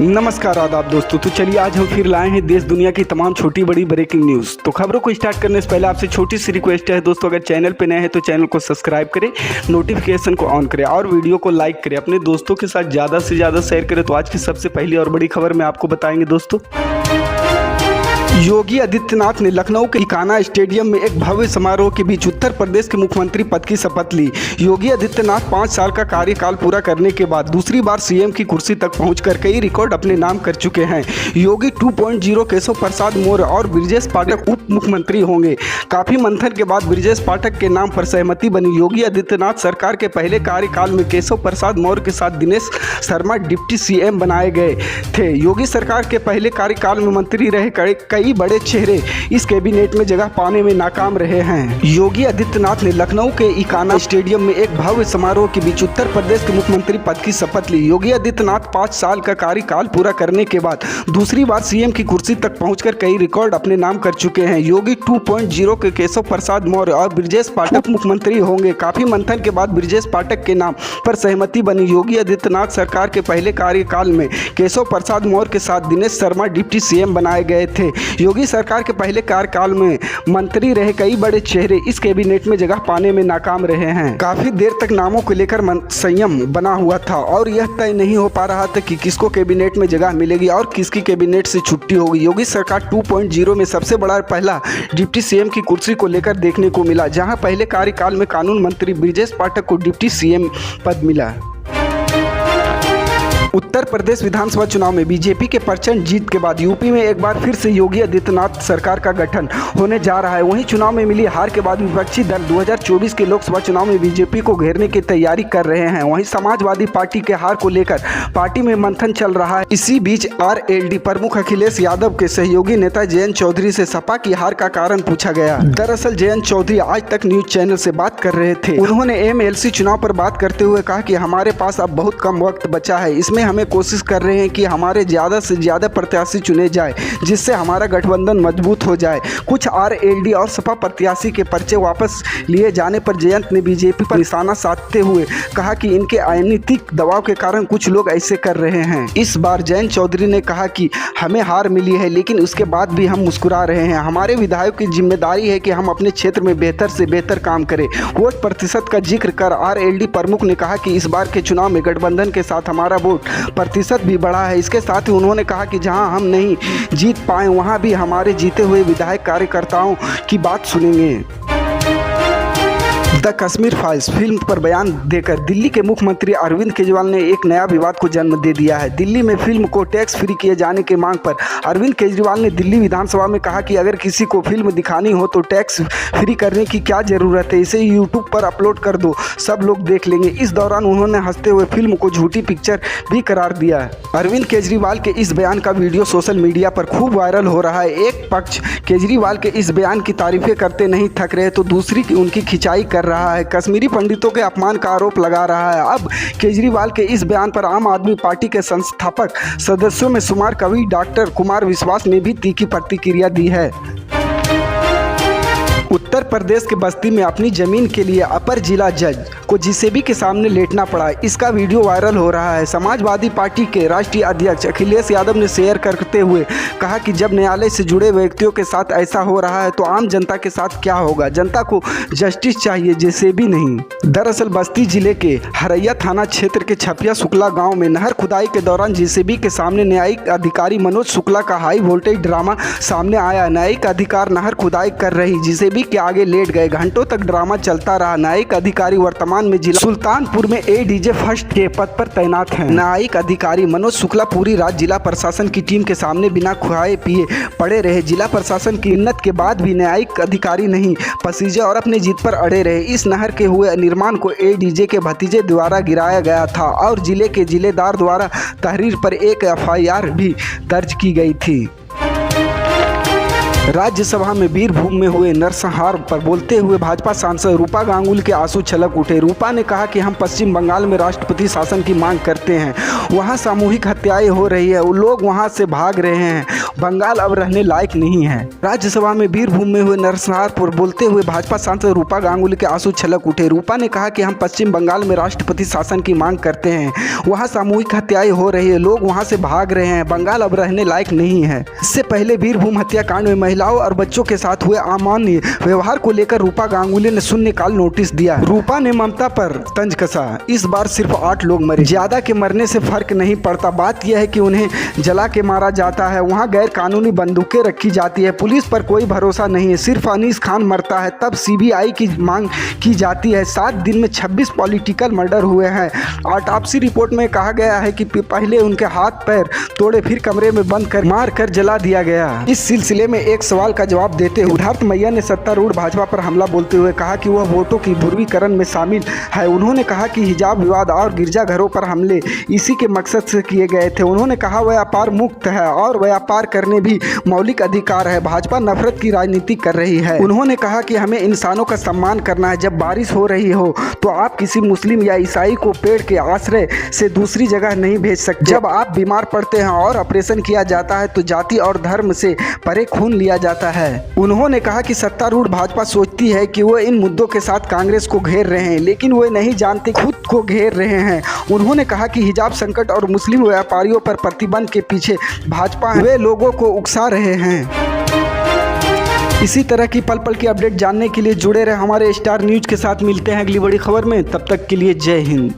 नमस्कार आदाब दोस्तों। तो चलिए आज हम फिर लाए हैं देश दुनिया की तमाम छोटी बड़ी ब्रेकिंग न्यूज़। तो खबरों को स्टार्ट करने से पहले आपसे छोटी सी रिक्वेस्ट है दोस्तों, अगर चैनल पे नए हैं तो चैनल को सब्सक्राइब करें, नोटिफिकेशन को ऑन करें और वीडियो को लाइक करें, अपने दोस्तों के साथ ज़्यादा से ज़्यादा शेयर करें। तो आज की सबसे पहली और बड़ी खबर में आपको बताएंगे दोस्तों, योगी आदित्यनाथ ने लखनऊ के इकाना स्टेडियम में एक भव्य समारोह के बीच उत्तर प्रदेश के मुख्यमंत्री पद की शपथ ली। योगी आदित्यनाथ 5 साल का कार्यकाल पूरा करने के बाद दूसरी बार सीएम की कुर्सी तक पहुंचकर कई रिकॉर्ड अपने नाम कर चुके हैं। योगी 2.0 केशव प्रसाद मौर्य और ब्रजेश पाठक उप मुख्यमंत्री होंगे। काफी मंथन के बाद ब्रजेश पाठक के नाम पर सहमति बनी। योगी आदित्यनाथ सरकार के पहले कार्यकाल में केशव प्रसाद मौर्य के साथ दिनेश शर्मा डिप्टी सीएम बनाए गए थे। योगी सरकार के पहले कार्यकाल में मंत्री रहे कई बड़े चेहरे इस कैबिनेट में जगह पाने में नाकाम रहे हैं। योगी आदित्यनाथ ने लखनऊ के इकाना स्टेडियम में एक भव्य समारोह के बीच उत्तर प्रदेश के मुख्यमंत्री पद की शपथ ली। योगी आदित्यनाथ 5 साल का कार्यकाल पूरा करने के बाद दूसरी बार सीएम की कुर्सी तक पहुंचकर कई रिकॉर्ड अपने नाम कर चुके हैं। योगी 2.0 के केशव प्रसाद मौर्य और ब्रजेश पाठक मुख्यमंत्री होंगे। काफी मंथन के बाद ब्रजेश पाठक के नाम पर सहमति बनी। योगी आदित्यनाथ सरकार के पहले कार्यकाल में केशव प्रसाद मौर्य के साथ दिनेश शर्मा डिप्टी सीएम बनाए गए थे। योगी सरकार के पहले कार्यकाल में मंत्री रहे कई बड़े चेहरे इस कैबिनेट में जगह पाने में नाकाम रहे हैं। काफी देर तक नामों को लेकर संयम बना हुआ था और यह तय नहीं हो पा रहा था कि किसको कैबिनेट में जगह मिलेगी और किसकी कैबिनेट से छुट्टी होगी। योगी सरकार 2.0 में सबसे बड़ा पहला डिप्टी सीएम की कुर्सी को लेकर देखने को मिला, जहां पहले कार्यकाल में कानून मंत्री ब्रजेश पाठक को डिप्टी सीएम पद मिला। उत्तर प्रदेश विधानसभा चुनाव में बीजेपी के प्रचंड जीत के बाद यूपी में एक बार फिर से योगी आदित्यनाथ सरकार का गठन होने जा रहा है। वहीं चुनाव में मिली हार के बाद विपक्षी दल 2024 के लोकसभा चुनाव में बीजेपी को घेरने की तैयारी कर रहे हैं। वहीं समाजवादी पार्टी के हार को लेकर पार्टी में मंथन चल रहा है। इसी बीच आरएलडी प्रमुख अखिलेश यादव के सहयोगी नेता जयंत चौधरी से सपा की हार का कारण पूछा गया। दरअसल जयंत चौधरी आज तक न्यूज चैनल से बात कर रहे थे। उन्होंने एमएलसी चुनाव पर बात करते हुए कहा कि हमारे पास अब बहुत कम वक्त बचा है, इसमें हमें कोशिश कर रहे हैं कि हमारे ज़्यादा से ज़्यादा प्रत्याशी चुने जाए जिससे हमारा गठबंधन मजबूत हो जाए। कुछ आरएलडी और सपा प्रत्याशी के पर्चे वापस लिए जाने पर जयंत ने बीजेपी पर निशाना साधते हुए कहा कि इनके अनैतिक दबाव के कारण कुछ लोग ऐसे कर रहे हैं। इस बार जयंत चौधरी ने कहा कि हमें हार मिली है लेकिन उसके बाद भी हम मुस्कुरा रहे हैं। हमारे विधायक की जिम्मेदारी है कि हम अपने क्षेत्र में बेहतर से बेहतर काम करें। वोट प्रतिशत का जिक्र कर आरएलडी प्रमुख ने कहा कि इस बार के चुनाव में गठबंधन के साथ हमारा वोट प्रतिशत भी बढ़ा है। इसके साथ ही उन्होंने कहा कि जहां हम नहीं जीत पाए वहां भी हमारे जीते हुए विधायक कार्यकर्ताओं की बात सुनेंगे। द कश्मीर फाइल्स फिल्म पर बयान देकर दिल्ली के मुख्यमंत्री अरविंद केजरीवाल ने एक नया विवाद को जन्म दे दिया है। दिल्ली में फिल्म को टैक्स फ्री किए जाने की मांग पर अरविंद केजरीवाल ने दिल्ली विधानसभा में कहा कि अगर किसी को फिल्म दिखानी हो तो टैक्स फ्री करने की क्या जरूरत है, इसे यूट्यूब पर अपलोड कर दो, सब लोग देख लेंगे। इस दौरान उन्होंने हंसते हुए फिल्म को झूठी पिक्चर भी करार दिया। अरविंद केजरीवाल के इस बयान का वीडियो सोशल मीडिया पर खूब वायरल हो रहा है। एक पक्ष केजरीवाल के इस बयान की तारीफें करते नहीं थक रहे तो दूसरी उनकी खिंचाई कर रहा है। कश्मीरी पंडितों के अपमान का आरोप लगा रहा है। अब केजरीवाल के इस बयान पर आम आदमी पार्टी के संस्थापक सदस्यों में शुमार कवि डॉक्टर कुमार विश्वास ने भी तीखी प्रतिक्रिया दी है। उत्तर प्रदेश के बस्ती में अपनी जमीन के लिए अपर जिला जज को जेसीबी के सामने लेटना पड़ा। इसका वीडियो वायरल हो रहा है। समाजवादी पार्टी के राष्ट्रीय अध्यक्ष अखिलेश यादव ने शेयर करते हुए कहा कि जब न्यायालय से जुड़े व्यक्तियों के साथ ऐसा हो रहा है तो आम जनता के साथ क्या होगा। जनता को जस्टिस चाहिए, जेसीबी नहीं। दरअसल बस्ती जिले के हरैया थाना क्षेत्र के छपिया शुक्ला गाँव में नहर खुदाई के दौरान जेसीबी के सामने न्यायिक अधिकारी मनोज शुक्ला का हाई वोल्टेज ड्रामा सामने आया। न्यायिक अधिकारी नहर खुदाई कर रही जेसीबी के आगे लेट गए। घंटों तक ड्रामा चलता रहा। न्यायिक अधिकारी वर्तमान में जिला सुल्तानपुर में एडीजे फर्स्ट के पद पर तैनात हैं। न्यायिक अधिकारी मनोज शुक्ला पूरी रात जिला प्रशासन की टीम के सामने बिना खाए पिए पड़े रहे। जिला प्रशासन की मिन्नत के बाद भी न्यायिक अधिकारी नहीं पसीजे और अपने जीत पर अड़े रहे। इस नहर के हुए निर्माण को एडीजे के भतीजे द्वारा गिराया गया था और जिले के जिलेदार द्वारा तहरीर पर एक एफआईआर भी दर्ज की गई थी। राज्यसभा में बीरभूम में हुए नरसंहार पर बोलते हुए भाजपा सांसद रूपा गांगुली के आंसू छलक उठे। रूपा ने कहा कि हम पश्चिम बंगाल में राष्ट्रपति शासन की मांग करते हैं, वहां सामूहिक हत्याएं हो रही है, लोग वहां से भाग रहे हैं बंगाल अब रहने लायक नहीं है। राज्यसभा में बीरभूम में हुए नरसंहार पर बोलते हुए भाजपा सांसद रूपा गांगुली के आंसू छलक उठे। रूपा ने कहा कि हम पश्चिम बंगाल में राष्ट्रपति शासन की मांग करते हैं। वहां सामूहिक हत्याएं हो रही है, लोग वहां से भाग रहे हैं, बंगाल अब रहने लायक नहीं है। इससे पहले बीरभूम हत्याकांड में महिलाओं और बच्चों के साथ हुए अमानवीय व्यवहार को लेकर रूपा गांगुली ने शून्यकाल नोटिस दिया। रूपा ने ममता पर तंज कसा। इस बार सिर्फ 8 लोग मरे, ज्यादा के मरने से फर्क नहीं पड़ता। बात यह है कि उन्हें जला के मारा जाता है, वहाँ गैर कानूनी बंदूकें रखी जाती है, पुलिस पर कोई भरोसा नहीं है। सिर्फ अनीस खान मरता है तब सीबीआई की मांग की जाती है। 7 दिन में 26 पॉलिटिकल मर्डर हुए हैं। ऑटोप्सी रिपोर्ट में कहा गया है कि पहले उनके हाथ पैर तोड़े, फिर कमरे में बंद कर मार कर जला दिया गया। इस सिलसिले में एक सवाल का जवाब देते हुए सिद्धार्थ मैया ने सत्तारूढ़ भाजपा पर हमला बोलते हुए कहा कि वह वोटों की ध्रुवीकरण में शामिल है। उन्होंने कहा कि हिजाब विवाद और गिरजाघरों पर हमले इसी के मकसद से किए गए थे। उन्होंने कहा व्यापार मुक्त है और व्यापार करने भी मौलिक अधिकार है। भाजपा नफरत की राजनीति कर रही है। उन्होंने कहा कि हमें इंसानों का सम्मान करना है। जब बारिश हो रही हो तो आप किसी मुस्लिम या ईसाई को पेड़ के आश्रय से दूसरी जगह नहीं भेज सकते। जब आप बीमार पड़ते हैं और ऑपरेशन किया जाता है तो जाति और धर्म से परे खून लिया जाता है। उन्होंने कहा कि सत्तारूढ़ भाजपा सोचती है कि वो इन मुद्दों के साथ कांग्रेस को घेर रहे हैं, लेकिन वे नहीं जानते खुद को घेर रहे हैं। उन्होंने कहा कि हिजाब संकट और मुस्लिम व्यापारियों पर प्रतिबंध के पीछे भाजपा वे लोगों को उकसा रहे हैं। इसी तरह की पल पल की अपडेट जानने के लिए जुड़े रहे हमारे स्टार न्यूज के साथ। मिलते हैं अगली बड़ी खबर में, तब तक के लिए जय हिंद।